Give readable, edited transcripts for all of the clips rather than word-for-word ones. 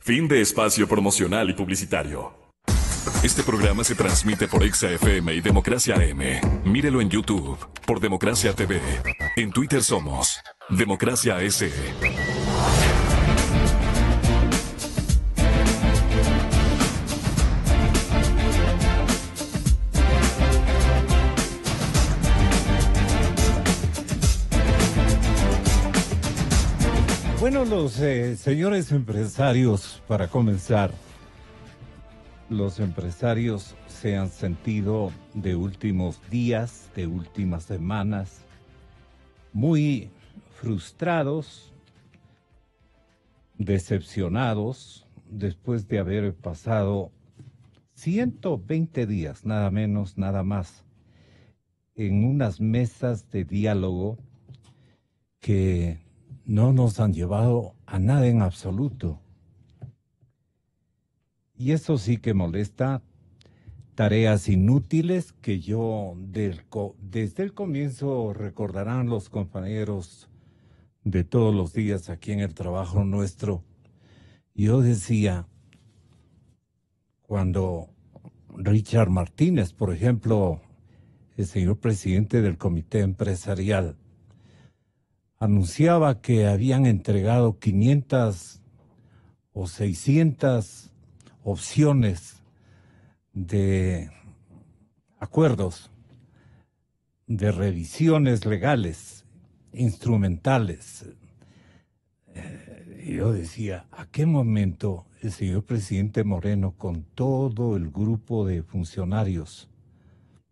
Fin de espacio promocional y publicitario. Este programa se transmite por Exa FM y Democracia AM. Mírelo en YouTube por Democracia TV. En Twitter somos Democracia S. Bueno, los señores empresarios, para comenzar, los empresarios se han sentido de últimos días, de últimas semanas, muy frustrados, decepcionados, después de haber pasado 120 días, nada menos, nada más, en unas mesas de diálogo que no nos han llevado a nada en absoluto. Y eso sí que molesta. Tareas inútiles que yo desde el comienzo recordarán los compañeros de todos los días aquí en el trabajo nuestro. Yo decía, cuando Richard Martínez, por ejemplo, el señor presidente del comité empresarial, anunciaba que habían entregado 500 o 600 opciones de acuerdos, de revisiones legales, instrumentales. Yo decía, ¿a qué momento el señor presidente Moreno, con todo el grupo de funcionarios,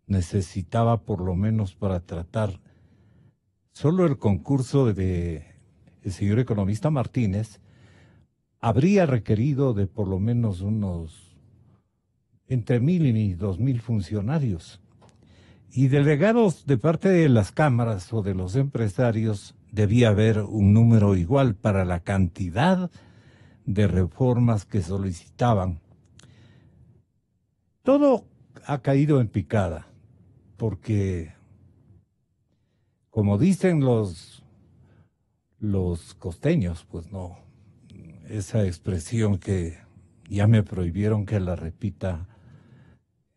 necesitaba por lo menos para tratar solo el concurso de el señor economista Martínez, habría requerido de por lo menos unos entre 1,000 y 2,000 funcionarios? Y delegados de parte de las cámaras o de los empresarios, debía haber un número igual para la cantidad de reformas que solicitaban. Todo ha caído en picada, porque como dicen los costeños, pues no, esa expresión que ya me prohibieron que la repita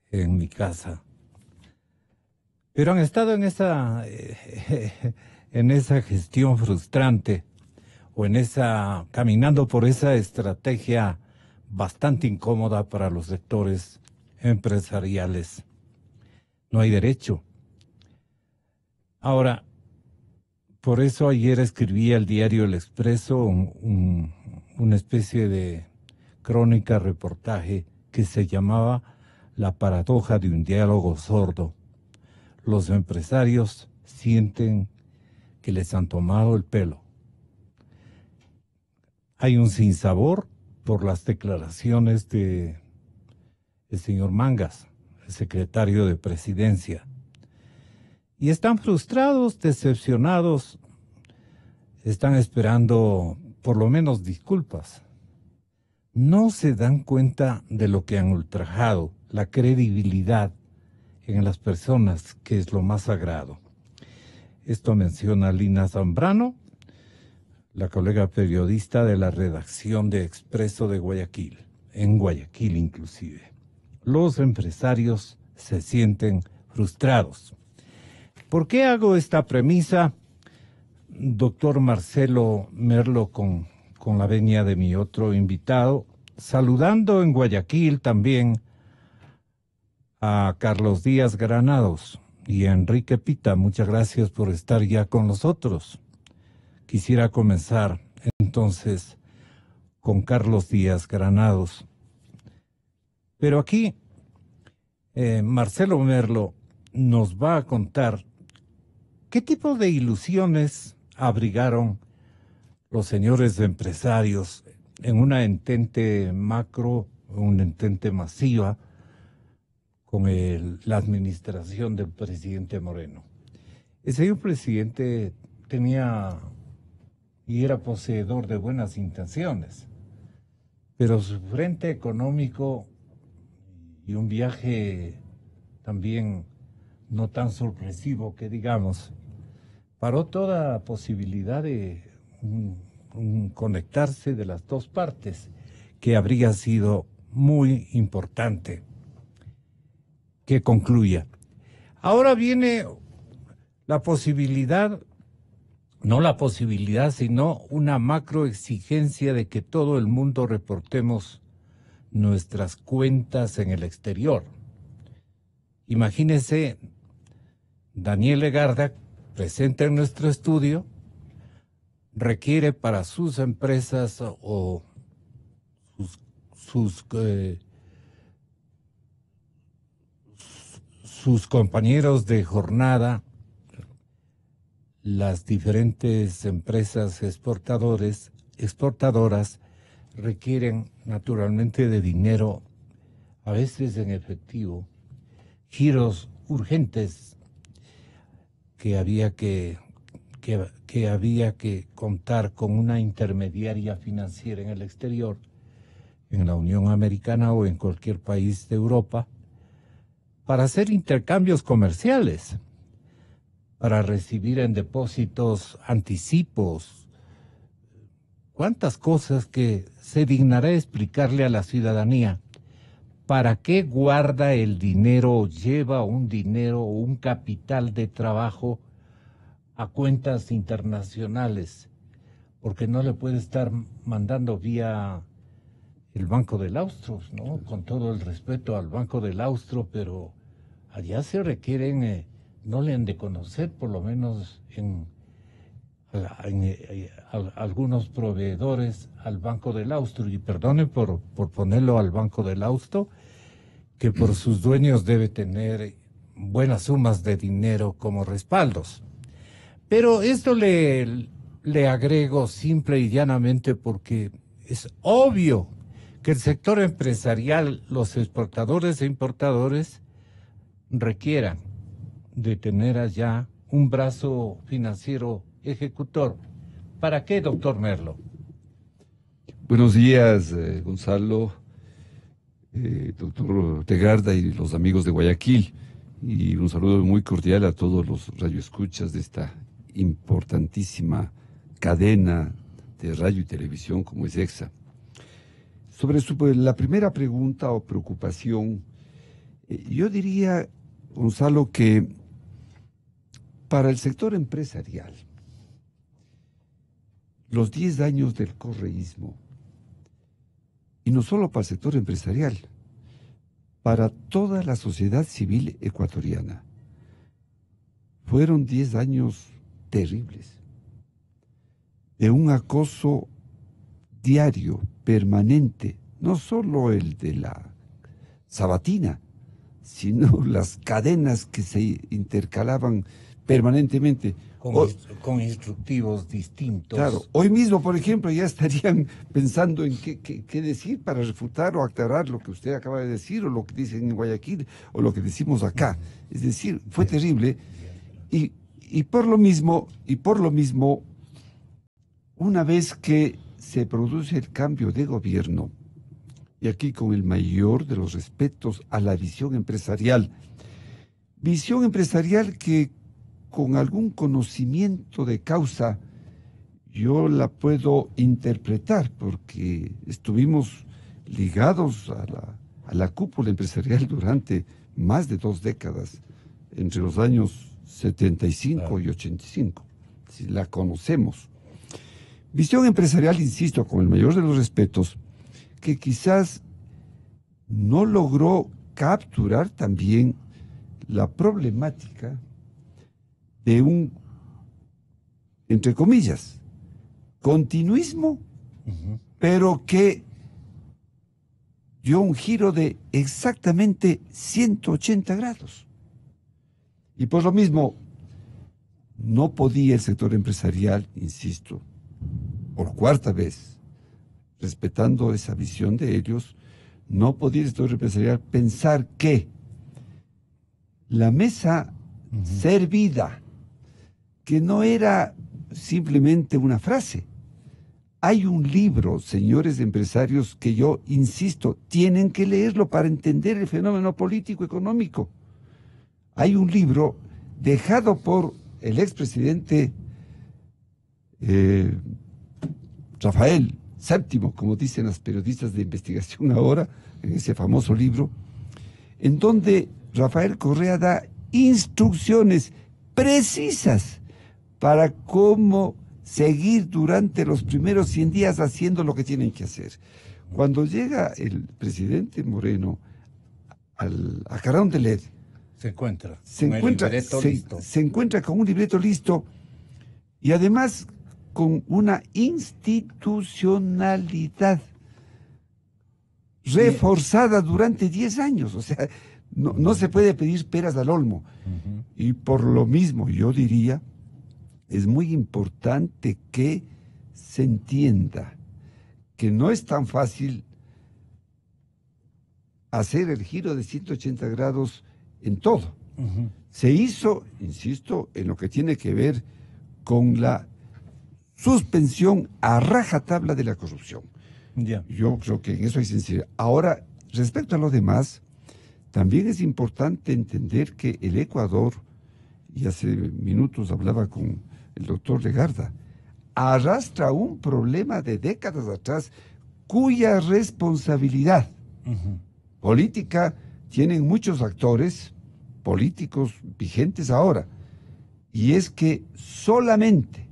en mi casa. Pero han estado en esa gestión frustrante o caminando por esa estrategia bastante incómoda para los sectores empresariales. No hay derecho. Ahora, por eso ayer escribí al diario El Expreso una especie de crónica, reportaje que se llamaba La paradoja de un diálogo sordo. Los empresarios sienten que les han tomado el pelo. Hay un sinsabor por las declaraciones del señor Mangas, el secretario de Presidencia. Y están frustrados, decepcionados, están esperando por lo menos disculpas. No se dan cuenta de lo que han ultrajado, la credibilidad en las personas, que es lo más sagrado. Esto menciona Lina Zambrano, la colega periodista de la redacción de Expreso de Guayaquil, en Guayaquil inclusive. Los empresarios se sienten frustrados. ¿Por qué hago esta premisa, doctor Marcelo Merlo, con la venia de mi otro invitado, saludando en Guayaquil también a Carlos Díaz Granados y a Enrique Pita? Muchas gracias por estar ya con nosotros. Quisiera comenzar entonces con Carlos Díaz Granados. Pero aquí Marcelo Merlo nos va a contar qué tipo de ilusiones abrigaron los señores empresarios en una entente macro, una entente masiva con la administración del presidente Moreno. El señor presidente tenía y era poseedor de buenas intenciones, pero su frente económico y un viaje también no tan sorpresivo que digamos, paró toda posibilidad de un conectarse de las dos partes, que habría sido muy importante que concluya. Ahora viene la posibilidad, no la posibilidad, sino una macroexigencia de que todo el mundo reportemos nuestras cuentas en el exterior. Imagínese, Daniel Legarda, presente en nuestro estudio, requiere para sus empresas o sus compañeros de jornada, las diferentes empresas exportadoras requieren naturalmente de dinero, a veces en efectivo, giros urgentes que había que contar con una intermediaria financiera en el exterior, en la Unión Americana o en cualquier país de Europa, para hacer intercambios comerciales, para recibir en depósitos anticipos, cuántas cosas que se dignará explicarle a la ciudadanía. ¿Para qué guarda el dinero o lleva un dinero o un capital de trabajo a cuentas internacionales? Porque no le puede estar mandando vía el Banco del Austro, ¿no? Con todo el respeto al Banco del Austro, pero allá se requieren, no le han de conocer, por lo menos en algunos proveedores al Banco del Austro, y perdone por ponerlo al Banco del Austro, que por sus dueños debe tener buenas sumas de dinero como respaldos. Pero esto le agrego simple y llanamente porque es obvio que el sector empresarial, los exportadores e importadores, requieran de tener allá un brazo financiero ejecutor. ¿Para qué, doctor Merlo? Buenos días, Gonzalo, doctor Legarda y los amigos de Guayaquil. Y un saludo muy cordial a todos los radioescuchas de esta importantísima cadena de radio y televisión como es EXA. Sobre la primera pregunta o preocupación, yo diría, Gonzalo, que para el sector empresarial, los 10 años del correísmo, y no solo para el sector empresarial, para toda la sociedad civil ecuatoriana, fueron 10 años terribles, de un acoso diario, permanente, no solo el de la sabatina, sino las cadenas que se intercalaban permanentemente. Con instructivos distintos. Claro, hoy mismo, por ejemplo, ya estarían pensando en qué decir para refutar o aclarar lo que usted acaba de decir, o lo que dicen en Guayaquil, o lo que decimos acá. Es decir, fue terrible. Y por lo mismo, una vez que se produce el cambio de gobierno, y aquí con el mayor de los respetos a la visión empresarial que con algún conocimiento de causa yo la puedo interpretar, porque estuvimos ligados a la cúpula empresarial durante más de 2 décadas, entre los años 75 y 85, si la conocemos. Visión empresarial, insisto, con el mayor de los respetos, que quizás no logró capturar también la problemática de un, entre comillas, continuismo, pero que dio un giro de exactamente 180 grados. Y por lo mismo, no podía el sector empresarial, insisto, por 4ª vez, respetando esa visión de ellos, no podía el sector empresarial pensar que la mesa servida, que no era simplemente una frase. Hay un libro, señores empresarios, que yo insisto, tienen que leerlo para entender el fenómeno político económico. Hay un libro dejado por el expresidente Rafael séptimo, como dicen las periodistas de investigación ahora, en ese famoso libro, en donde Rafael Correa da instrucciones precisas para cómo seguir durante los primeros 100 días haciendo lo que tienen que hacer. Cuando llega el presidente Moreno a Carondelet, se encuentra con un libreto listo y además con una institucionalidad reforzada durante 10 años. O sea, no se puede pedir peras al olmo. Uh-huh. Y por lo mismo, yo diría, es muy importante que se entienda que no es tan fácil hacer el giro de 180 grados en todo. Uh-huh. Se hizo, insisto, en lo que tiene que ver con la suspensión a rajatabla de la corrupción. Yeah. Yo creo que en eso hay sinceridad. Ahora, respecto a lo demás, también es importante entender que el Ecuador, y hace minutos hablaba con el doctor Legarda, arrastra un problema de décadas atrás cuya responsabilidad política tienen muchos actores políticos vigentes ahora. Y es que solamente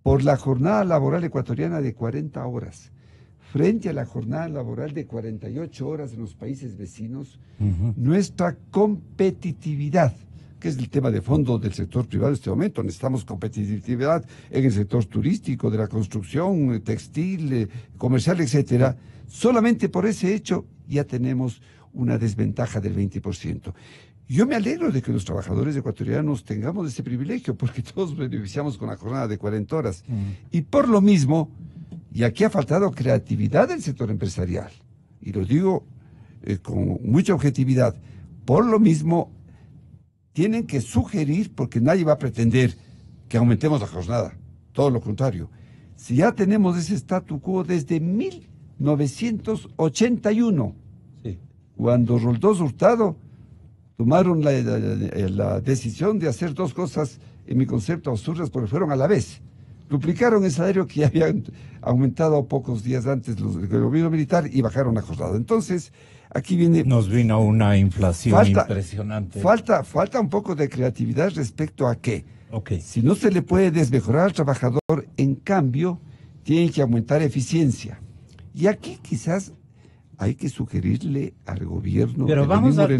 por la jornada laboral ecuatoriana de 40 horas, frente a la jornada laboral de 48 horas en los países vecinos, nuestra competitividad, que es el tema de fondo del sector privado en este momento, necesitamos competitividad en el sector turístico, de la construcción, textil, comercial, etcétera. Solamente por ese hecho ya tenemos una desventaja del 20%. Yo me alegro de que los trabajadores ecuatorianos tengamos ese privilegio, porque todos beneficiamos con la jornada de 40 horas. Y por lo mismo, y aquí ha faltado creatividad del sector empresarial, y lo digo con mucha objetividad, por lo mismo tienen que sugerir, porque nadie va a pretender que aumentemos la jornada, todo lo contrario. Si ya tenemos ese statu quo desde 1981, sí, cuando Roldós Hurtado tomaron la decisión de hacer dos cosas, en mi concepto, absurdas, porque fueron a la vez. Duplicaron el salario que ya habían aumentado pocos días antes el gobierno militar y bajaron la jornada. Entonces, aquí viene... Nos vino una inflación impresionante. Falta un poco de creatividad respecto a qué. Okay. Si no se le puede desmejorar al trabajador, en cambio, tiene que aumentar eficiencia. Y aquí quizás hay que sugerirle al gobierno... Pero vamos al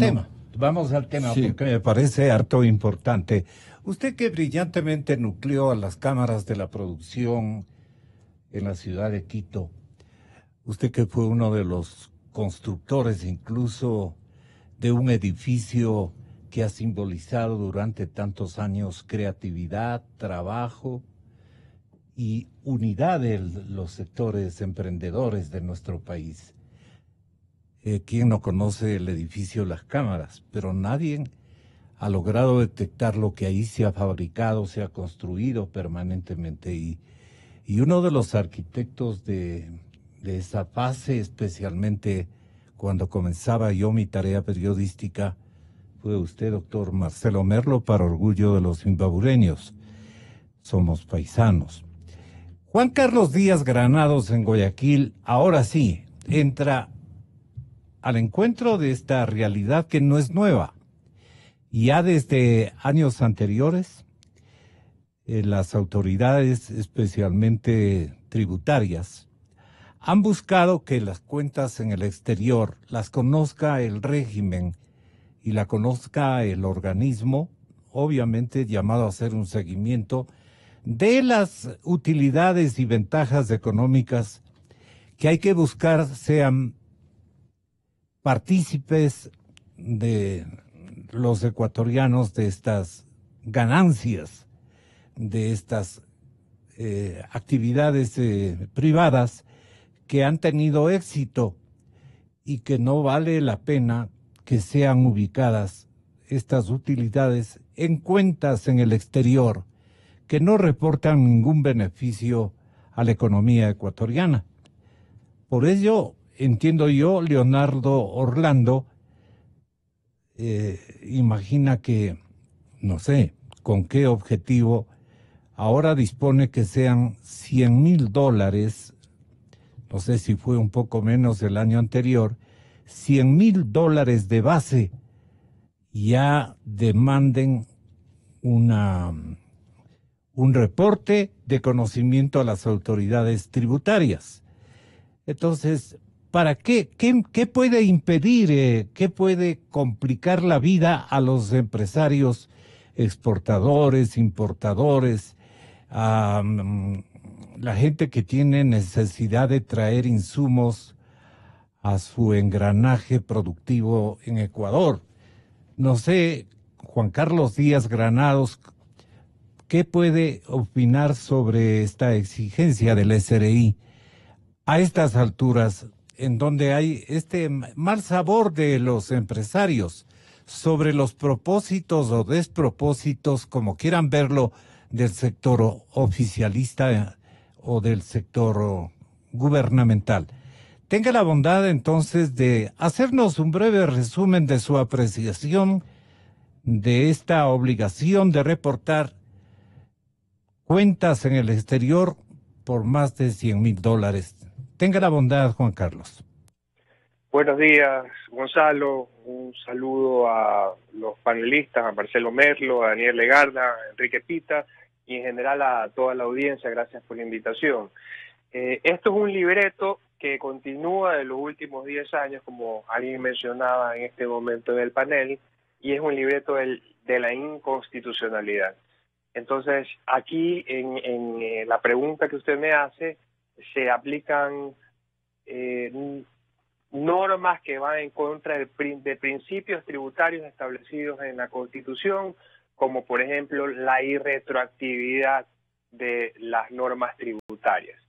tema, sí, porque me parece harto importante. Usted que brillantemente nucleó a las cámaras de la producción en la ciudad de Quito, usted que fue uno de los constructores incluso de un edificio que ha simbolizado durante tantos años creatividad, trabajo y unidad de los sectores emprendedores de nuestro país. ¿Quién no conoce el edificio Las Cámaras? Pero nadie ha logrado detectar lo que ahí se ha fabricado, se ha construido permanentemente. Y uno de los arquitectos de esa fase, especialmente cuando comenzaba yo mi tarea periodística, fue usted, doctor Marcelo Merlo, para orgullo de los imbabureños. Somos paisanos. Juan Carlos Díaz Granados en Guayaquil, ahora sí, entra al encuentro de esta realidad que no es nueva. Ya desde años anteriores, las autoridades, especialmente tributarias, han buscado que las cuentas en el exterior las conozca el régimen y la conozca el organismo, obviamente llamado a hacer un seguimiento de las utilidades y ventajas económicas que hay que buscar sean partícipes de los ecuatorianos de estas ganancias, de estas actividades privadas que han tenido éxito y que no vale la pena que sean ubicadas estas utilidades en cuentas en el exterior que no reportan ningún beneficio a la economía ecuatoriana. Por ello, entiendo yo, Leonardo Orlando imagina que, no sé, con qué objetivo ahora dispone que sean $100,000, no sé si fue un poco menos el año anterior, $100,000 de base, ya demanden un reporte de conocimiento a las autoridades tributarias. Entonces, ¿para qué? ¿Qué puede impedir, qué puede complicar la vida a los empresarios exportadores, importadores, a la gente que tiene necesidad de traer insumos a su engranaje productivo en Ecuador? No sé, Juan Carlos Díaz Granados, ¿qué puede opinar sobre esta exigencia del SRI a estas alturas, en donde hay este mal sabor de los empresarios sobre los propósitos o despropósitos, como quieran verlo, del sector oficialista o del sector gubernamental? Tenga la bondad entonces de hacernos un breve resumen de su apreciación de esta obligación de reportar cuentas en el exterior por más de $100,000. Tenga la bondad, Juan Carlos. Buenos días, Gonzalo. Un saludo a los panelistas, a Marcelo Merlo, a Daniel Legarda, a Enrique Pita y en general a toda la audiencia. Gracias por la invitación. Esto es un libreto que continúa de los últimos 10 años, como alguien mencionaba en este momento en el panel, y es un libreto de la inconstitucionalidad. Entonces, aquí en la pregunta que usted me hace, se aplican normas que van en contra de principios tributarios establecidos en la Constitución, como por ejemplo la irretroactividad de las normas tributarias.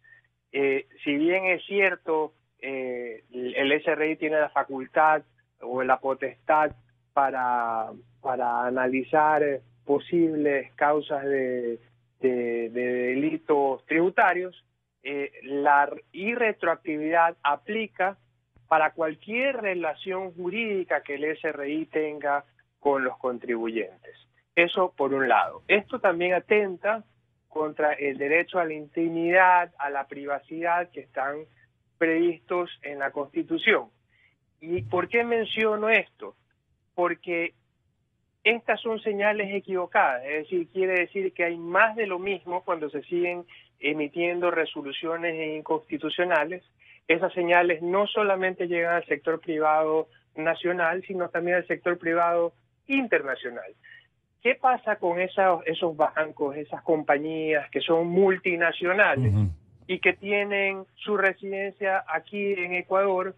Si bien es cierto, el SRI tiene la facultad o la potestad para analizar posibles causas de delitos tributarios, la irretroactividad aplica para cualquier relación jurídica que el SRI tenga con los contribuyentes. Eso por un lado. Esto también atenta contra el derecho a la intimidad, a la privacidad que están previstos en la Constitución. ¿Y por qué menciono esto? Porque estas son señales equivocadas, es decir, quiere decir que hay más de lo mismo cuando se siguen emitiendo resoluciones inconstitucionales. Esas señales no solamente llegan al sector privado nacional, sino también al sector privado internacional. ¿Qué pasa con esos bancos, esas compañías que son multinacionales y que tienen su residencia aquí en Ecuador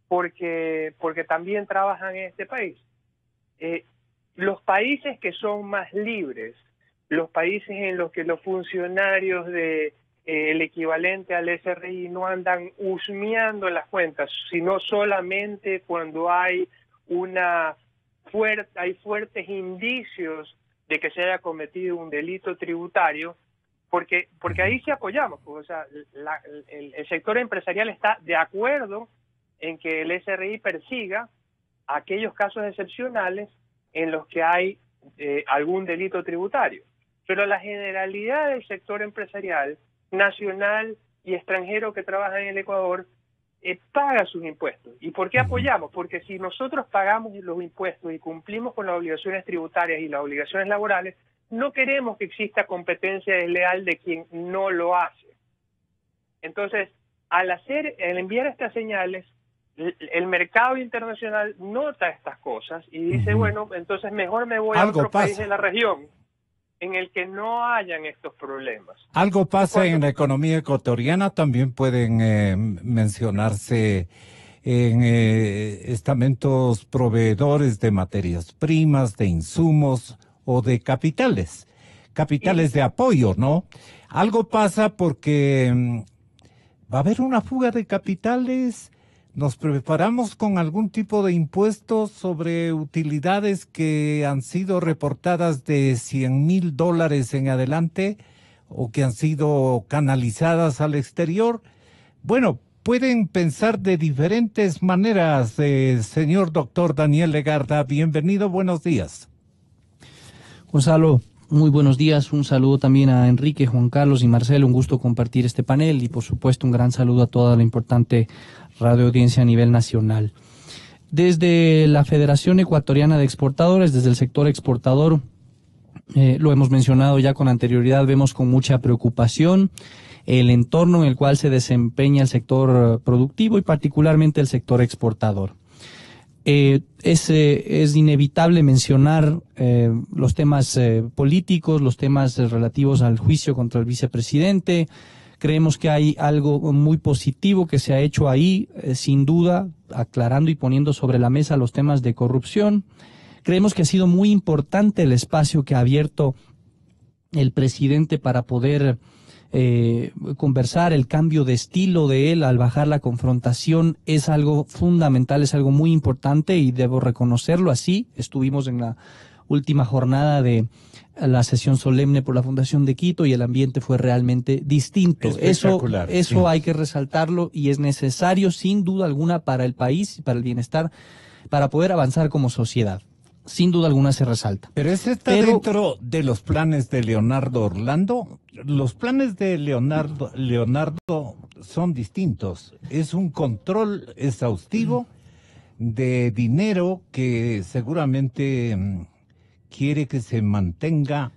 porque también trabajan en este país? Los países que son más libres, los países en los que los funcionarios el equivalente al SRI no andan husmeando las cuentas, sino solamente cuando hay fuertes indicios de que se haya cometido un delito tributario, porque ahí sí apoyamos, pues, o sea, el sector empresarial está de acuerdo en que el SRI persiga aquellos casos excepcionales en los que hay algún delito tributario. Pero la generalidad del sector empresarial, nacional y extranjero que trabaja en el Ecuador, paga sus impuestos. ¿Y por qué apoyamos? Porque si nosotros pagamos los impuestos y cumplimos con las obligaciones tributarias y las obligaciones laborales, no queremos que exista competencia desleal de quien no lo hace. Entonces, al enviar estas señales, el mercado internacional nota estas cosas y dice, bueno, entonces mejor me voy a otro país de la región en el que no hayan estos problemas. Algo pasa en la economía ecuatoriana, también pueden mencionarse en estamentos proveedores de materias primas, de insumos o de capitales de apoyo, ¿no? Algo pasa porque va a haber una fuga de capitales. ¿Nos preparamos con algún tipo de impuestos sobre utilidades que han sido reportadas de $100,000 en adelante o que han sido canalizadas al exterior? Bueno, pueden pensar de diferentes maneras, señor doctor Daniel Legarda. Bienvenido, buenos días. Gonzalo, Muy buenos días, un saludo también a Enrique, Juan Carlos y Marcelo, un gusto compartir este panel y por supuesto un gran saludo a toda la importante radioaudiencia a nivel nacional. Desde la Federación Ecuatoriana de Exportadores, desde el sector exportador, lo hemos mencionado ya con anterioridad, vemos con mucha preocupación el entorno en el cual se desempeña el sector productivo y particularmente el sector exportador. Es inevitable mencionar los temas políticos, los temas relativos al juicio contra el vicepresidente. Creemos que hay algo muy positivo que se ha hecho ahí, sin duda, aclarando y poniendo sobre la mesa los temas de corrupción. Creemos que ha sido muy importante el espacio que ha abierto el presidente para poder conversar. El cambio de estilo de él al bajar la confrontación es algo fundamental, es algo muy importante y debo reconocerlo así. Estuvimos en la última jornada de la sesión solemne por la Fundación de Quito y el ambiente fue realmente distinto. Eso sí. Hay que resaltarlo y es necesario sin duda alguna para el país y para el bienestar, para poder avanzar como sociedad. Sin duda alguna se resalta. Pero ese está dentro de los planes de Leonardo Orlando. Los planes de Leonardo son distintos. Es un control exhaustivo de dinero que seguramente quiere que se mantenga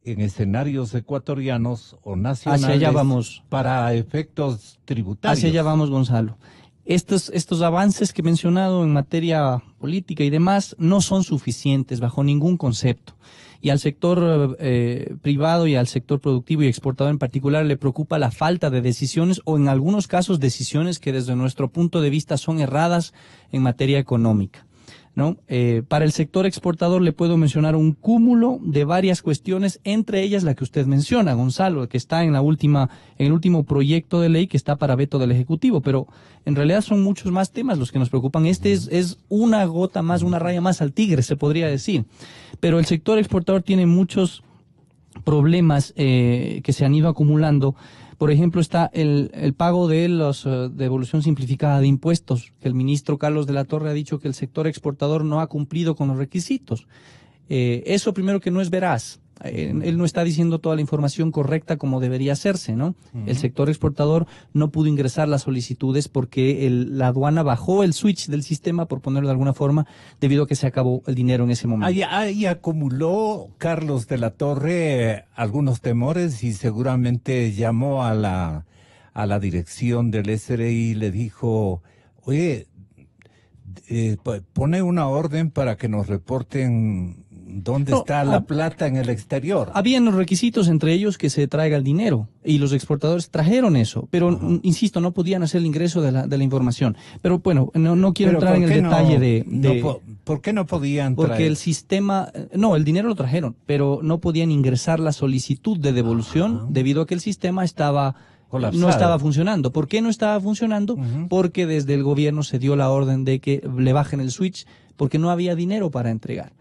en escenarios ecuatorianos o nacionales. Hacia allá vamos. Para efectos tributarios. Hacia allá vamos, Gonzalo. Estos avances que he mencionado en materia política y demás no son suficientes bajo ningún concepto. Y al sector privado y al sector productivo y exportador en particular le preocupa la falta de decisiones o en algunos casos decisiones que desde nuestro punto de vista son erradas en materia económica, ¿no? Para el sector exportador le puedo mencionar un cúmulo de varias cuestiones, entre ellas la que usted menciona, Gonzalo, que está en el último proyecto de ley que está para veto del Ejecutivo, pero en realidad son muchos más temas los que nos preocupan. Este es una gota más, una raya más al tigre, se podría decir. Pero el sector exportador tiene muchos problemas que se han ido acumulando. Por ejemplo, está el pago de los devolución simplificada de impuestos, que el ministro Carlos de la Torre ha dicho que el sector exportador no ha cumplido con los requisitos. Eso primero que no es veraz. Él no está diciendo toda la información correcta como debería hacerse, ¿no? El sector exportador no pudo ingresar las solicitudes porque la aduana bajó el switch del sistema, por ponerlo de alguna forma, debido a que se acabó el dinero en ese momento. Ahí acumuló Carlos de la Torre algunos temores y seguramente llamó a la dirección del SRI y le dijo, oye, pone una orden para que nos reporten ¿dónde está la plata en el exterior? Habían los requisitos, entre ellos que se traiga el dinero, y los exportadores trajeron eso, pero insisto, no podían hacer el ingreso de la información. Pero bueno, no quiero entrar en el detalle ¿por qué no podían porque traer? El sistema, el dinero lo trajeron, pero no podían ingresar la solicitud de devolución debido a que el sistema no estaba funcionando. ¿Por qué no estaba funcionando? Porque desde el gobierno se dio la orden de que le bajen el switch, porque no había dinero para entregar.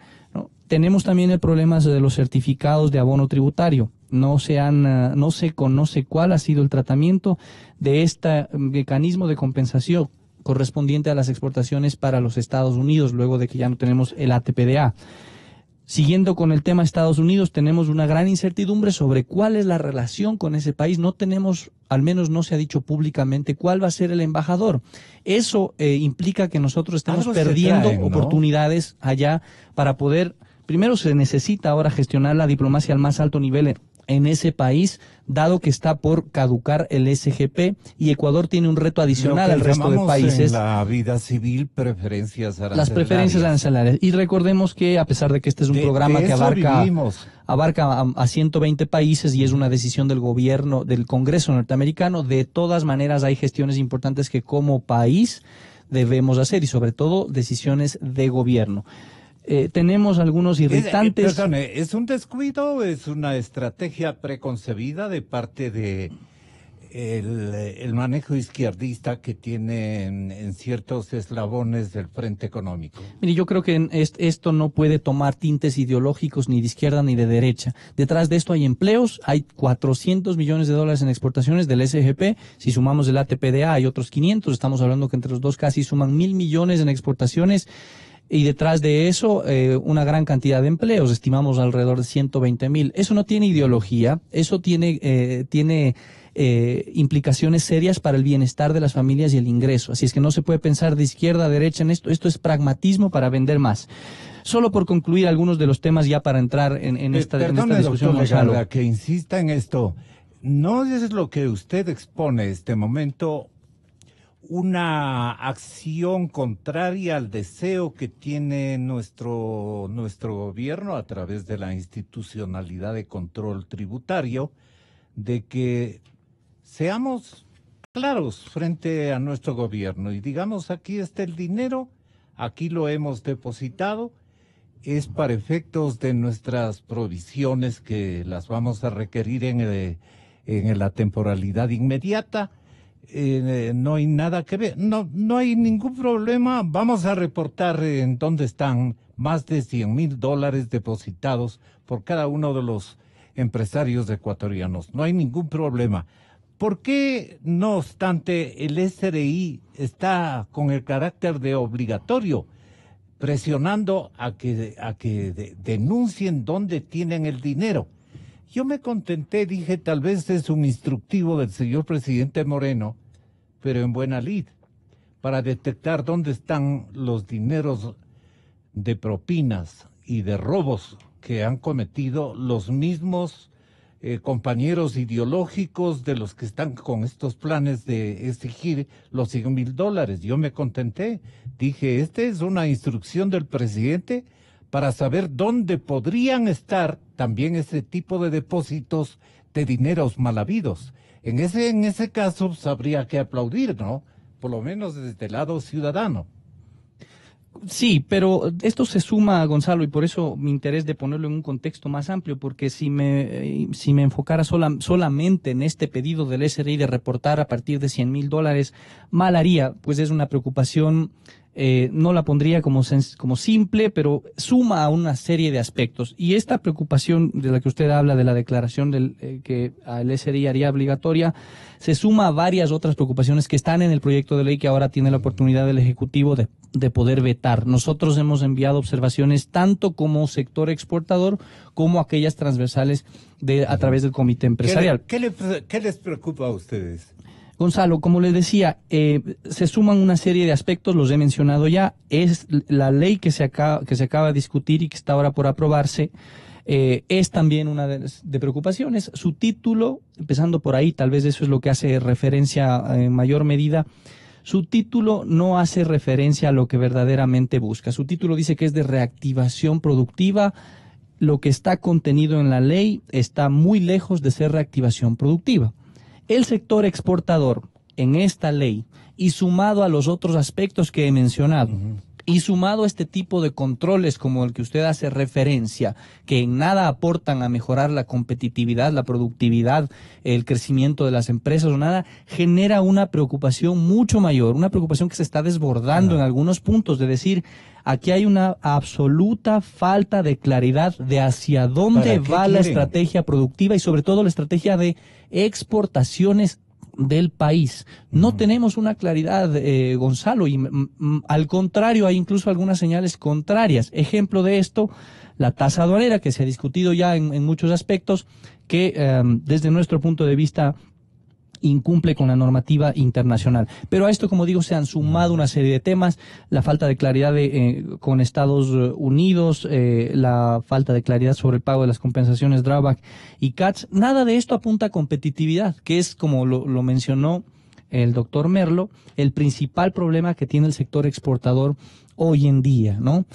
Tenemos también el problema de los certificados de abono tributario. No se conoce cuál ha sido el tratamiento de este mecanismo de compensación correspondiente a las exportaciones para los Estados Unidos, luego de que ya no tenemos el ATPDA. Siguiendo con el tema Estados Unidos, tenemos una gran incertidumbre sobre cuál es la relación con ese país. No tenemos, al menos no se ha dicho públicamente, cuál va a ser el embajador. Eso implica que nosotros estamos perdiendo oportunidades allá para poder. Primero se necesita ahora gestionar la diplomacia al más alto nivel en ese país, dado que está por caducar el SGP y Ecuador tiene un reto adicional al resto de países. En la vida civil, preferencias arancelarias. Las preferencias arancelarias. Y recordemos que a pesar de que este es un programa que abarca a 120 países y es una decisión del gobierno, del Congreso norteamericano, de todas maneras hay gestiones importantes que como país debemos hacer y sobre todo decisiones de gobierno. Tenemos algunos irritantes. ¿Es un descuido o es una estrategia preconcebida de parte de el manejo izquierdista que tiene en ciertos eslabones del frente económico? Mire, yo creo que esto no puede tomar tintes ideológicos ni de izquierda ni de derecha. Detrás de esto hay empleos, hay 400 millones de dólares en exportaciones del SGP. Si sumamos el ATPDA hay otros 500. Estamos hablando que entre los dos casi suman 1.000 millones en exportaciones. y detrás de eso una gran cantidad de empleos, estimamos alrededor de 120.000. Eso no tiene ideología, eso tiene implicaciones serias para el bienestar de las familias y el ingreso. Así es que no se puede pensar de izquierda a derecha en esto. Esto es pragmatismo para vender más. Solo por concluir algunos de los temas ya para entrar en esta discusión, doctor Gonzalo. Legarda, que insista en esto. ¿No es lo que usted expone este momento una acción contraria al deseo que tiene nuestro gobierno a través de la institucionalidad de control tributario de que seamos claros frente a nuestro gobierno y digamos, aquí está el dinero, aquí lo hemos depositado, es para efectos de nuestras provisiones que las vamos a requerir en la temporalidad inmediata? No hay nada que ver, no hay ningún problema. Vamos a reportar en dónde están más de $100,000 depositados por cada uno de los empresarios ecuatorianos. No hay ningún problema. ¿Por qué, no obstante, el SRI está con el carácter de obligatorio, presionando a que denuncien dónde tienen el dinero? Yo me contenté, dije, tal vez es un instructivo del señor presidente Moreno, pero en buena lid, para detectar dónde están los dineros de propinas y de robos que han cometido los mismos compañeros ideológicos de los que están con estos planes de exigir los $100,000. Yo me contenté, dije, esta es una instrucción del presidente para saber dónde podrían estar también ese tipo de depósitos de dineros mal habidos. En ese caso pues, habría que aplaudir, ¿no? Por lo menos desde el lado ciudadano. Sí, pero esto se suma, Gonzalo, y por eso mi interés de ponerlo en un contexto más amplio, porque si me enfocara solamente en este pedido del SRI de reportar a partir de $100,000, mal haría, pues es una preocupación. No la pondría como simple, pero suma a una serie de aspectos. Y esta preocupación de la que usted habla, de la declaración que al SRI haría obligatoria, se suma a varias otras preocupaciones que están en el proyecto de ley que ahora tiene la oportunidad del Ejecutivo de poder vetar. Nosotros hemos enviado observaciones tanto como sector exportador como aquellas transversales a través del Comité Empresarial. ¿Qué les preocupa a ustedes? Gonzalo, como les decía, se suman una serie de aspectos, los he mencionado ya. Es la ley que se acaba de discutir y que está ahora por aprobarse, es también una de preocupaciones. Su título, empezando por ahí, tal vez eso es lo que hace referencia en mayor medida. Su título no hace referencia a lo que verdaderamente busca. Su título dice que es de reactivación productiva. Lo que está contenido en la ley está muy lejos de ser reactivación productiva. El sector exportador en esta ley, y sumado a los otros aspectos que he mencionado, y sumado a este tipo de controles como el que usted hace referencia, que en nada aportan a mejorar la competitividad, la productividad, el crecimiento de las empresas o nada, genera una preocupación mucho mayor, una preocupación que se está desbordando en algunos puntos, de decir, aquí hay una absoluta falta de claridad de hacia dónde va la estrategia productiva y sobre todo la estrategia de exportaciones del país. No tenemos una claridad, Gonzalo, y al contrario, hay incluso algunas señales contrarias. Ejemplo de esto, la tasa aduanera, que se ha discutido ya en muchos aspectos, que desde nuestro punto de vista incumple con la normativa internacional. Pero a esto, como digo, se han sumado una serie de temas, la falta de claridad con Estados Unidos, la falta de claridad sobre el pago de las compensaciones drawback y CATS. Nada de esto apunta a competitividad, que es, como lo mencionó el doctor Merlo, el principal problema que tiene el sector exportador hoy en día, ¿no?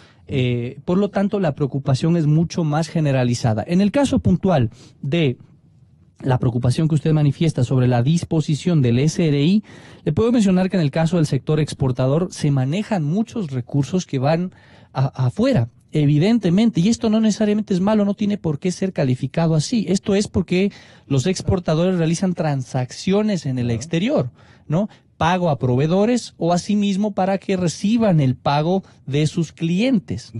Por lo tanto, la preocupación es mucho más generalizada. En el caso puntual de la preocupación que usted manifiesta sobre la disposición del SRI, le puedo mencionar que en el caso del sector exportador se manejan muchos recursos que van afuera, evidentemente, y esto no necesariamente es malo, no tiene por qué ser calificado así. Esto es porque los exportadores realizan transacciones en el exterior, ¿no? Pago a proveedores o asimismo para que reciban el pago de sus clientes.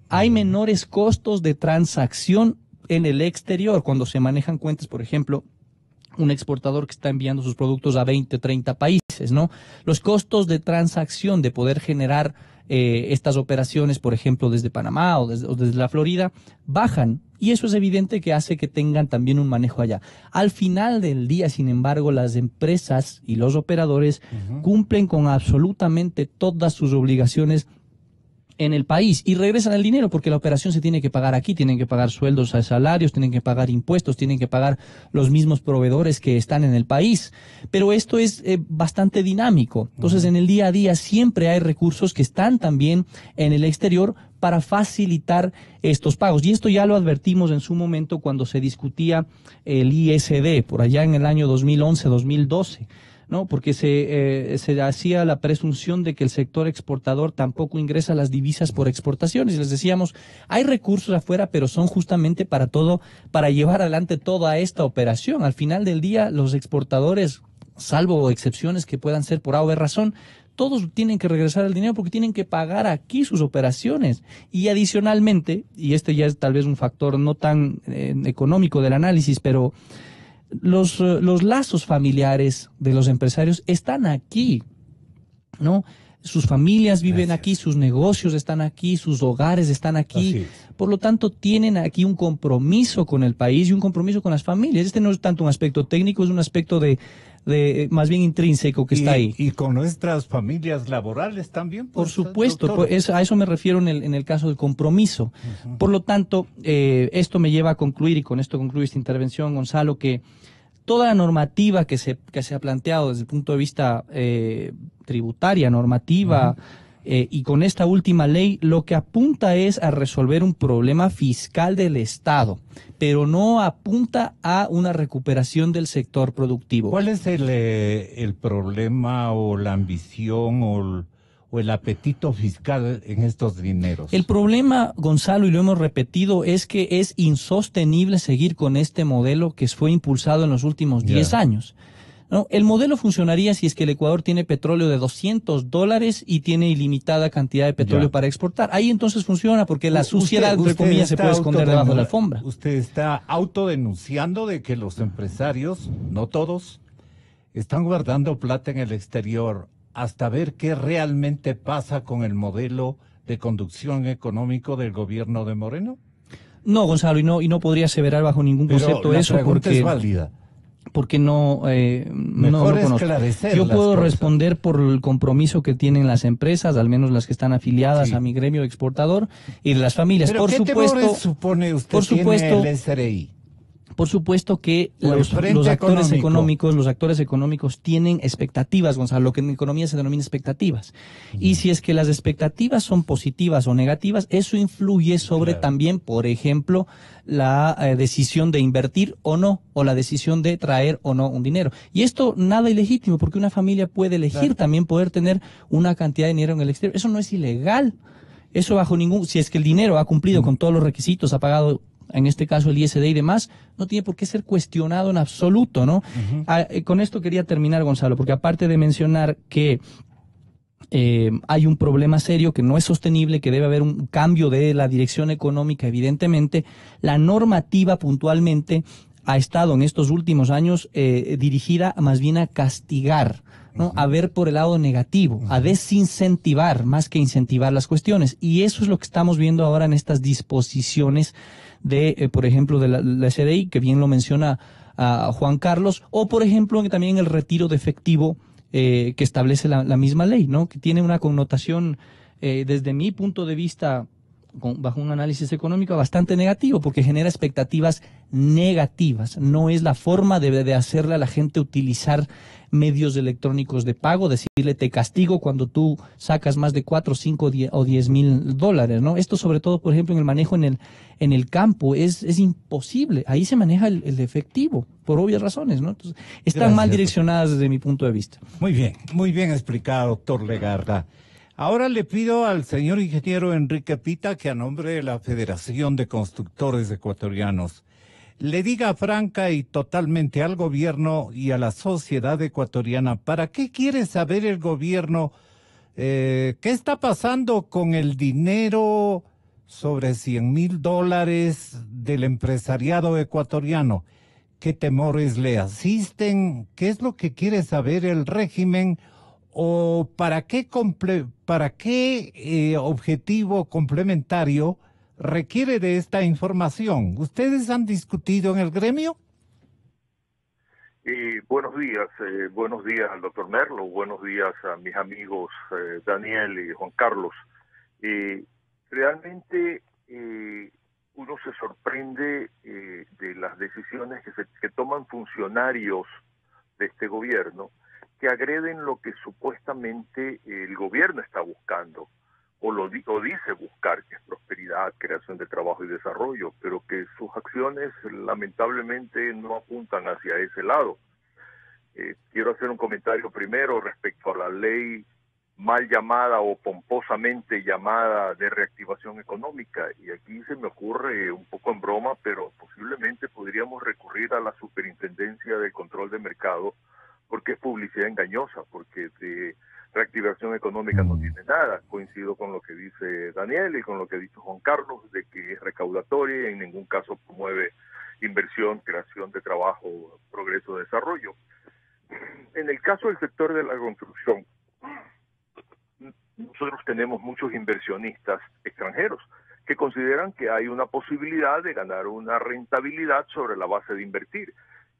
Hay menores costos de transacción en el exterior, cuando se manejan cuentas, por ejemplo, un exportador que está enviando sus productos a 20, 30 países, ¿no? Los costos de transacción, de poder generar estas operaciones, por ejemplo, desde Panamá o desde la Florida, bajan. Y eso es evidente que hace que tengan también un manejo allá. Al final del día, sin embargo, las empresas y los operadores cumplen con absolutamente todas sus obligaciones en el país y regresan el dinero porque la operación se tiene que pagar aquí, tienen que pagar sueldos a salarios, tienen que pagar impuestos, tienen que pagar los mismos proveedores que están en el país. Pero esto es bastante dinámico. Entonces, en el día a día siempre hay recursos que están también en el exterior para facilitar estos pagos. Y esto ya lo advertimos en su momento cuando se discutía el ISD, por allá en el año 2011-2012. ¿No? Porque se hacía la presunción de que el sector exportador tampoco ingresa las divisas por exportaciones. Y les decíamos, hay recursos afuera, pero son justamente para llevar adelante toda esta operación. Al final del día, los exportadores, salvo excepciones que puedan ser por A o B razón, todos tienen que regresar el dinero porque tienen que pagar aquí sus operaciones. Y adicionalmente, y este ya es tal vez un factor no tan económico del análisis, pero los lazos familiares de los empresarios están aquí, ¿no? Sus familias viven aquí, sus negocios están aquí, sus hogares están aquí. Por lo tanto, tienen aquí un compromiso con el país y un compromiso con las familias. Este no es tanto un aspecto técnico, es un aspecto de más bien intrínseco que está ahí. Y con nuestras familias laborales también. Por supuesto, pues a eso me refiero en el caso del compromiso. Por lo tanto, esto me lleva a concluir, y con esto concluyo esta intervención, Gonzalo, que toda la normativa que se ha planteado desde el punto de vista tributaria, normativa, y con esta última ley, lo que apunta es a resolver un problema fiscal del Estado, pero no apunta a una recuperación del sector productivo. ¿Cuál es el problema o la ambición o el apetito fiscal en estos dineros? El problema, Gonzalo, y lo hemos repetido, es que es insostenible seguir con este modelo que fue impulsado en los últimos 10 años. ¿No? El modelo funcionaría si es que el Ecuador tiene petróleo de $200 y tiene ilimitada cantidad de petróleo para exportar. Ahí entonces funciona porque la suciedad, entre comillas, se puede esconder debajo de la alfombra. Usted está autodenunciando de que los empresarios, no todos, están guardando plata en el exterior hasta ver qué realmente pasa con el modelo de conducción económico del gobierno de Moreno. No, Gonzalo, y no podría aseverar bajo ningún concepto eso. La pregunta es válida. Porque no lo conozco. Yo puedo responder por el compromiso que tienen las empresas, al menos las que están afiliadas a mi gremio exportador, y de las familias. ¿Pero qué temores supone usted tiene el SRI? Por supuesto que los actores económicos tienen expectativas, Gonzalo, lo que en economía se denomina expectativas. Y si es que las expectativas son positivas o negativas, eso influye sobre también, por ejemplo, la decisión de invertir o no, o la decisión de traer o no un dinero. Y esto nada ilegítimo, porque una familia puede elegir también poder tener una cantidad de dinero en el exterior. Eso no es ilegal. Eso bajo si es que el dinero ha cumplido con todos los requisitos, ha pagado, en este caso el ISD y demás, no tiene por qué ser cuestionado en absoluto, ¿no? Con esto quería terminar, Gonzalo, porque aparte de mencionar que hay un problema serio que no es sostenible, que debe haber un cambio de la dirección económica, evidentemente, la normativa puntualmente ha estado en estos últimos años dirigida más bien a castigar, ¿no? A ver por el lado negativo, a desincentivar más que incentivar las cuestiones. Y eso es lo que estamos viendo ahora en estas disposiciones de, por ejemplo, de la SRI, que bien lo menciona Juan Carlos, o por ejemplo también el retiro de efectivo que establece la misma ley, ¿no? Que tiene una connotación, desde mi punto de vista, bajo un análisis económico, bastante negativo, porque genera expectativas negativas. No es la forma de hacerle a la gente utilizar medios electrónicos de pago, decirle te castigo cuando tú sacas más de 4, 5 o 10 mil dólares, ¿no? Esto sobre todo, por ejemplo, en el manejo en el campo es imposible. Ahí se maneja el efectivo, por obvias razones, ¿no? Entonces, están mal direccionadas desde mi punto de vista. Muy bien explicado, doctor Legarda. Ahora le pido al señor ingeniero Enrique Pita que a nombre de la Federación de Constructores Ecuatorianos le diga franca y totalmente al gobierno y a la sociedad ecuatoriana, ¿para qué quiere saber el gobierno qué está pasando con el dinero sobre $100,000 del empresariado ecuatoriano? ¿Qué temores le asisten? ¿Qué es lo que quiere saber el régimen? o para qué objetivo complementario requiere de esta información? ¿Ustedes han discutido en el gremio? Buenos días al doctor Merlo, buenos días a mis amigos Daniel y Juan Carlos. Realmente uno se sorprende de las decisiones que toman funcionarios de este gobierno, que agreden lo que supuestamente el gobierno está buscando, o dice buscar, que es prosperidad, creación de trabajo y desarrollo, pero que sus acciones lamentablemente no apuntan hacia ese lado. Quiero hacer un comentario primero respecto a la ley mal llamada o pomposamente llamada de reactivación económica, y aquí se me ocurre un poco en broma, pero posiblemente podríamos recurrir a la Superintendencia de Control de Mercado, porque es publicidad engañosa, porque de reactivación económica no tiene nada. Coincido con lo que dice Daniel y con lo que ha dicho Juan Carlos, de que es recaudatoria y en ningún caso promueve inversión, creación de trabajo, progreso, desarrollo. En el caso del sector de la construcción, nosotros tenemos muchos inversionistas extranjeros que consideran que hay una posibilidad de ganar una rentabilidad sobre la base de invertir.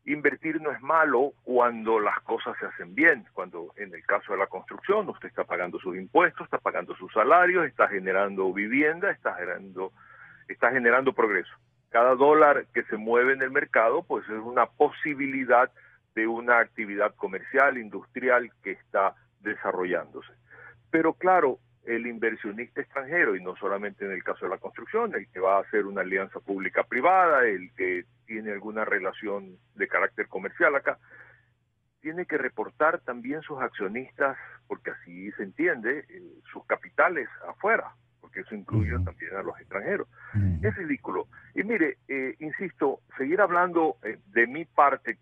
Invertir no es malo cuando las cosas se hacen bien, cuando en el caso de la construcción usted está pagando sus impuestos, está pagando sus salarios, está generando vivienda, está generando progreso. Cada dólar que se mueve en el mercado pues es una posibilidad de una actividad comercial, industrial que está desarrollándose. Pero claro, el inversionista extranjero, y no solamente en el caso de la construcción, el que va a hacer una alianza pública-privada, el que tiene alguna relación de carácter comercial acá, tiene que reportar también sus accionistas, porque así se entiende, sus capitales afuera, porque eso incluye también a los extranjeros. Es ridículo. Y mire, insisto, seguir hablando de mi parte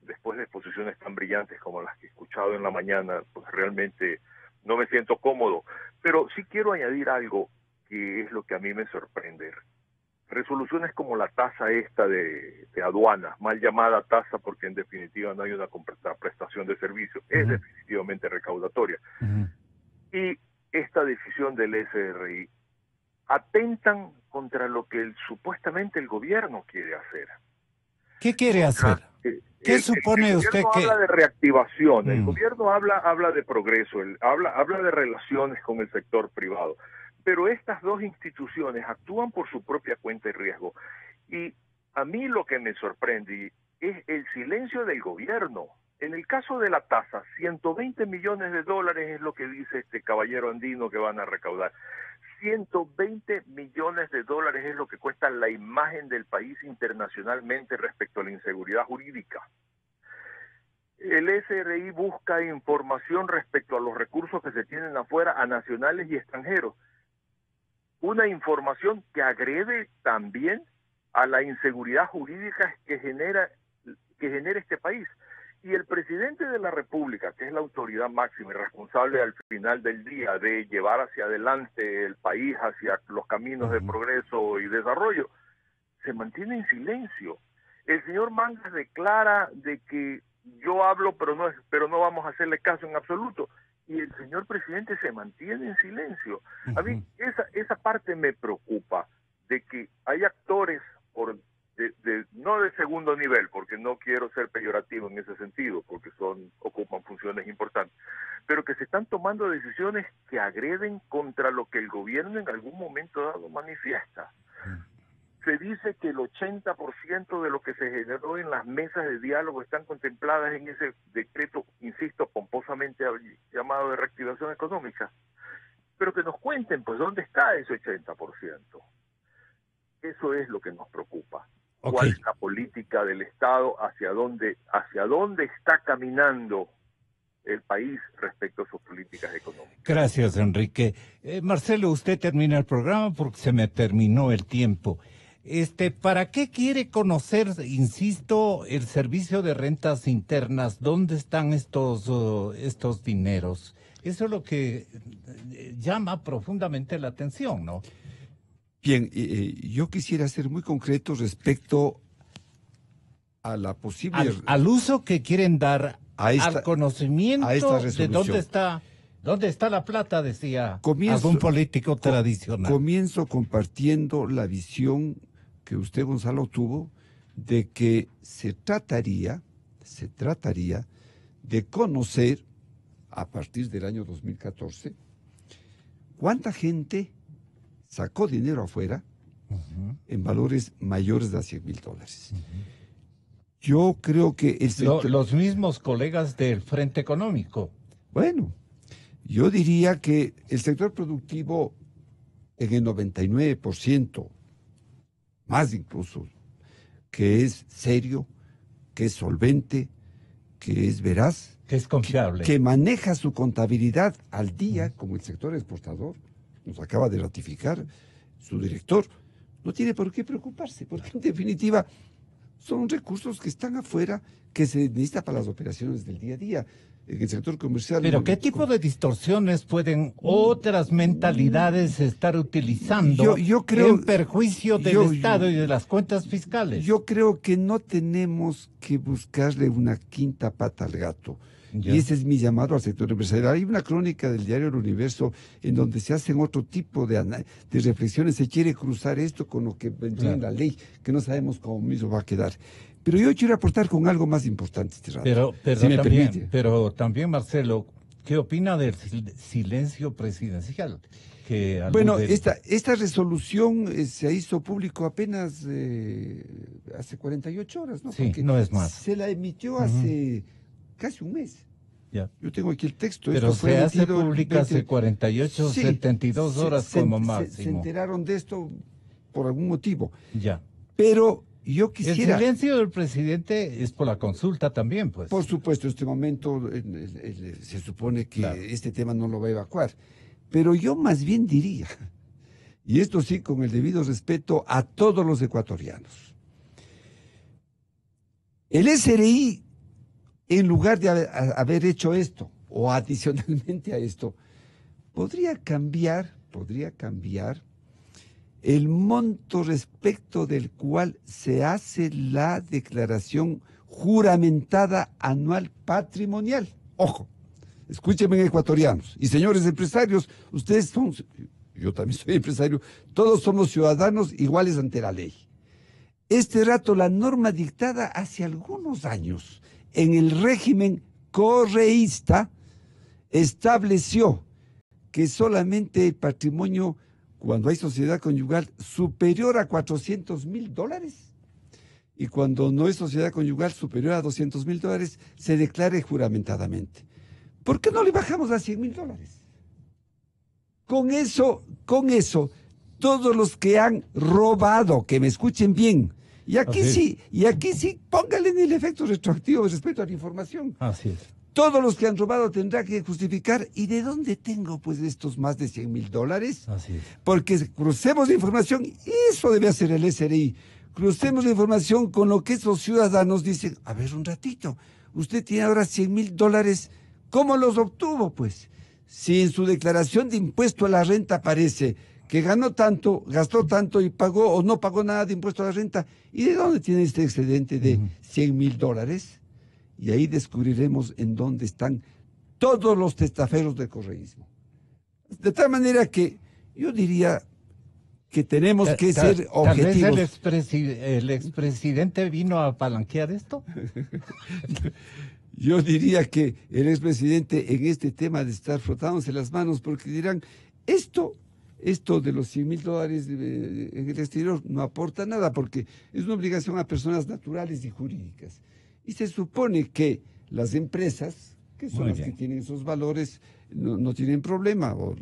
después de exposiciones tan brillantes como las que he escuchado en la mañana, pues realmente no me siento cómodo, pero sí quiero añadir algo que es lo que a mí me sorprende. Resoluciones como la tasa esta de aduanas, mal llamada tasa porque en definitiva no hay una prestación de servicio, es definitivamente recaudatoria. Y esta decisión del SRI atentan contra lo que supuestamente el gobierno quiere hacer. ¿Qué quiere hacer? ¿Qué supone usted que...? El gobierno habla de reactivación, el gobierno habla de progreso, habla de relaciones con el sector privado, pero estas dos instituciones actúan por su propia cuenta y riesgo. Y a mí lo que me sorprende es el silencio del gobierno. En el caso de la tasa, 120 millones de dólares es lo que dice este caballero andino que van a recaudar. 120 millones de dólares es lo que cuesta la imagen del país internacionalmente respecto a la inseguridad jurídica. El SRI busca información respecto a los recursos que se tienen afuera, a nacionales y extranjeros. Una información que agrede también a la inseguridad jurídica que genera este país. Y el presidente de la República, que es la autoridad máxima y responsable al final del día de llevar hacia adelante el país hacia los caminos de progreso y desarrollo, se mantiene en silencio. El señor Mangas declara de que yo hablo, pero no vamos a hacerle caso en absoluto. Y el señor presidente se mantiene en silencio. A mí esa parte me preocupa, de que hay actores no de segundo nivel, porque no quiero ser peyorativo en ese sentido, porque ocupan funciones importantes, pero que se están tomando decisiones que agreden contra lo que el gobierno en algún momento dado manifiesta. Se dice que el 80% de lo que se generó en las mesas de diálogo están contempladas en ese decreto, insisto, pomposamente llamado de reactivación económica, pero que nos cuenten, pues, ¿dónde está ese 80%? Eso es lo que nos preocupa. ¿Cuál es la política del Estado? ¿Hacia dónde está caminando el país respecto a sus políticas económicas? Gracias, Enrique. Marcelo, usted termina el programa porque se me terminó el tiempo. ¿Para qué quiere conocer, insisto, el servicio de rentas internas? ¿Dónde están estos dineros? Eso es lo que llama profundamente la atención, ¿no? Bien, yo quisiera ser muy concreto respecto a la posible... Al uso que quieren dar al conocimiento de resolución. dónde está la plata, decía algún político tradicional. Comienzo compartiendo la visión que usted, Gonzalo, tuvo de que se trataría de conocer a partir del año 2014 cuánta gente sacó dinero afuera en valores mayores de $100,000. Yo creo que el sector... Los mismos colegas del Frente Económico. Bueno, yo diría que el sector productivo en el 99%, más incluso, que es serio, que es solvente, que es veraz, que es confiable, que maneja su contabilidad al día, como el sector exportador, nos acaba de ratificar su director, no tiene por qué preocuparse, porque en definitiva son recursos que están afuera, que se necesitan para las operaciones del día a día. En el sector comercial... Pero ¿qué tipo de distorsiones pueden otras mentalidades estar utilizando yo creo, en perjuicio del Estado y de las cuentas fiscales? Yo creo que no tenemos que buscarle una quinta pata al gato. Ya. Y ese es mi llamado al sector empresarial. Hay una crónica del diario El Universo en donde se hacen otro tipo de reflexiones. Se quiere cruzar esto con lo que vendría en la ley, que no sabemos cómo mismo va a quedar. Pero yo quiero aportar con algo más importante este rato. Pero también, Marcelo, ¿qué opina del silencio presidencial? Bueno, esta resolución se hizo público apenas hace 48 horas, ¿no? Sí, porque no es más. Se la emitió hace casi un mes. Ya. Yo tengo aquí el texto. Pero esto se hace pública hace 48, 72 horas como máximo. Se enteraron de esto por algún motivo. Ya. Pero yo quisiera... El silencio del presidente es por la consulta también, pues. Por supuesto, en este momento se supone que este tema no lo va a evacuar. Pero yo más bien diría, y esto sí con el debido respeto a todos los ecuatorianos, el SRI, en lugar de haber hecho esto, o adicionalmente a esto, podría cambiar el monto respecto del cual se hace la declaración juramentada anual patrimonial. Ojo, escúchenme, ecuatorianos y señores empresarios, ustedes son, yo también soy empresario, todos somos ciudadanos iguales ante la ley. Este rato la norma dictada hace algunos años en el régimen correísta estableció que solamente el patrimonio, cuando hay sociedad conyugal superior a $400,000 y cuando no es sociedad conyugal superior a $200,000, se declare juramentadamente. ¿Por qué no le bajamos a $100,000? Con eso, todos los que han robado, que me escuchen bien, y aquí sí, póngale en el efecto retroactivo respecto a la información. Así es. Todos los que han robado tendrán que justificar. ¿Y de dónde tengo pues estos más de $100,000? Así es. Porque crucemos la información, y eso debe hacer el SRI. Crucemos la información con lo que esos ciudadanos dicen. A ver, un ratito, usted tiene ahora $100,000, ¿cómo los obtuvo? Pues, si en su declaración de impuesto a la renta aparece que ganó tanto, gastó tanto y pagó o no pagó nada de impuesto a la renta, ¿y de dónde tiene este excedente de $100,000? Y ahí descubriremos en dónde están todos los testaferros del correísmo. De tal manera que yo diría que tenemos que ser objetivos. ¿Tal vez el expresidente vino a palanquear esto? Yo diría que el expresidente en este tema de estar frotándose las manos, porque dirán, esto de los $100,000 en el exterior no aporta nada, porque es una obligación a personas naturales y jurídicas. Y se supone que las empresas, que son las que tienen esos valores, no tienen problema, o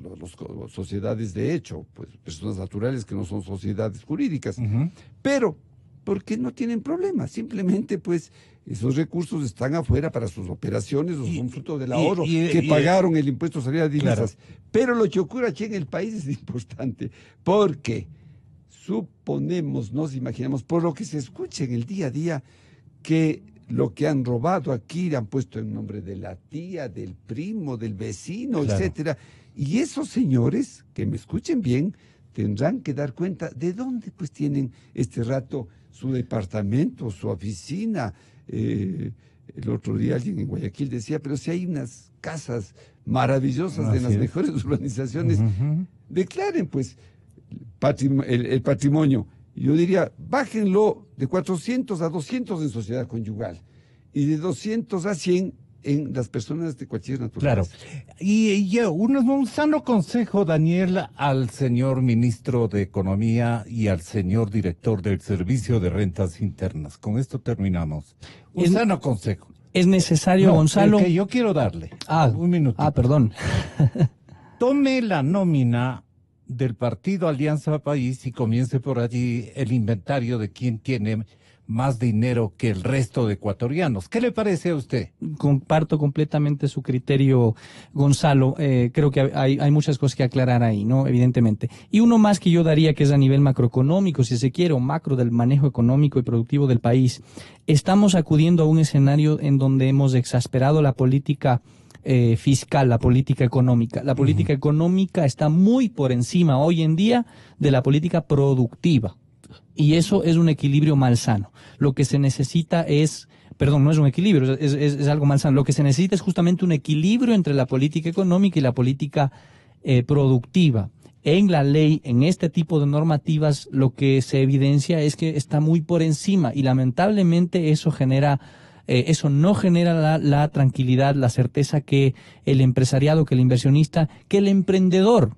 sociedades de hecho, pues personas naturales que no son sociedades jurídicas. Pero, ¿por qué no tienen problema? Simplemente, pues, esos recursos están afuera para sus operaciones, o son fruto del ahorro que pagaron el impuesto de salida de divisas. Claro. Pero lo que ocurre aquí en el país es importante, porque suponemos, nos imaginamos, por lo que se escucha en el día a día, que lo que han robado aquí han puesto en nombre de la tía, del primo, del vecino, etcétera. Y esos señores, que me escuchen bien, tendrán que dar cuenta de dónde pues tienen este rato su departamento, su oficina, El otro día alguien en Guayaquil decía, pero si hay unas casas maravillosas en las mejores urbanizaciones, declaren pues el patrimonio. Yo diría, bájenlo de 400 a 200 en sociedad conyugal y de 200 a 100 en las personas de cualquier naturaleza. Claro. Y un sano consejo, Daniel, al señor ministro de Economía y al señor director del Servicio de Rentas Internas. Con esto terminamos. Un sano consejo. Es necesario, Gonzalo. El que yo quiero darle. Un minuto. Perdón. Tome la nómina del partido Alianza País y comience por allí el inventario de quién tiene más dinero que el resto de ecuatorianos. ¿Qué le parece a usted? Comparto completamente su criterio, Gonzalo. Creo que hay muchas cosas que aclarar ahí, ¿no? Evidentemente. Y uno más que yo daría, que es a nivel macroeconómico, si se quiere, o macro del manejo económico y productivo del país. Estamos acudiendo a un escenario en donde hemos exasperado la política fiscal, la política económica. La política económica está muy por encima hoy en día de la política productiva. Y eso es un equilibrio malsano. Lo que se necesita es, no es un equilibrio, es algo malsano. Lo que se necesita es justamente un equilibrio entre la política económica y la política productiva. En la ley, en este tipo de normativas, lo que se evidencia es que está muy por encima y lamentablemente eso no genera la tranquilidad, la certeza que el empresariado, que el inversionista, que el emprendedor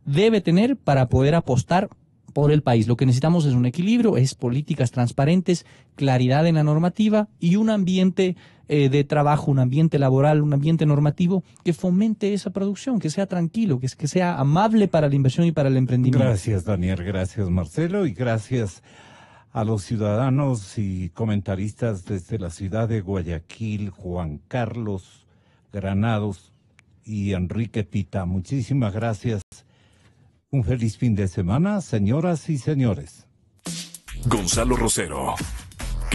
debe tener para poder apostar por el país. Lo que necesitamos es un equilibrio, es políticas transparentes, claridad en la normativa y un ambiente de trabajo, un ambiente laboral, un ambiente normativo que fomente esa producción, que sea tranquilo, que sea amable para la inversión y para el emprendimiento. Gracias, Daniel. Gracias, Marcelo. Y gracias a los ciudadanos y comentaristas desde la ciudad de Guayaquil, Juan Carlos Granados y Enrique Pita. Muchísimas gracias. Un feliz fin de semana, señoras y señores. Gonzalo Rosero,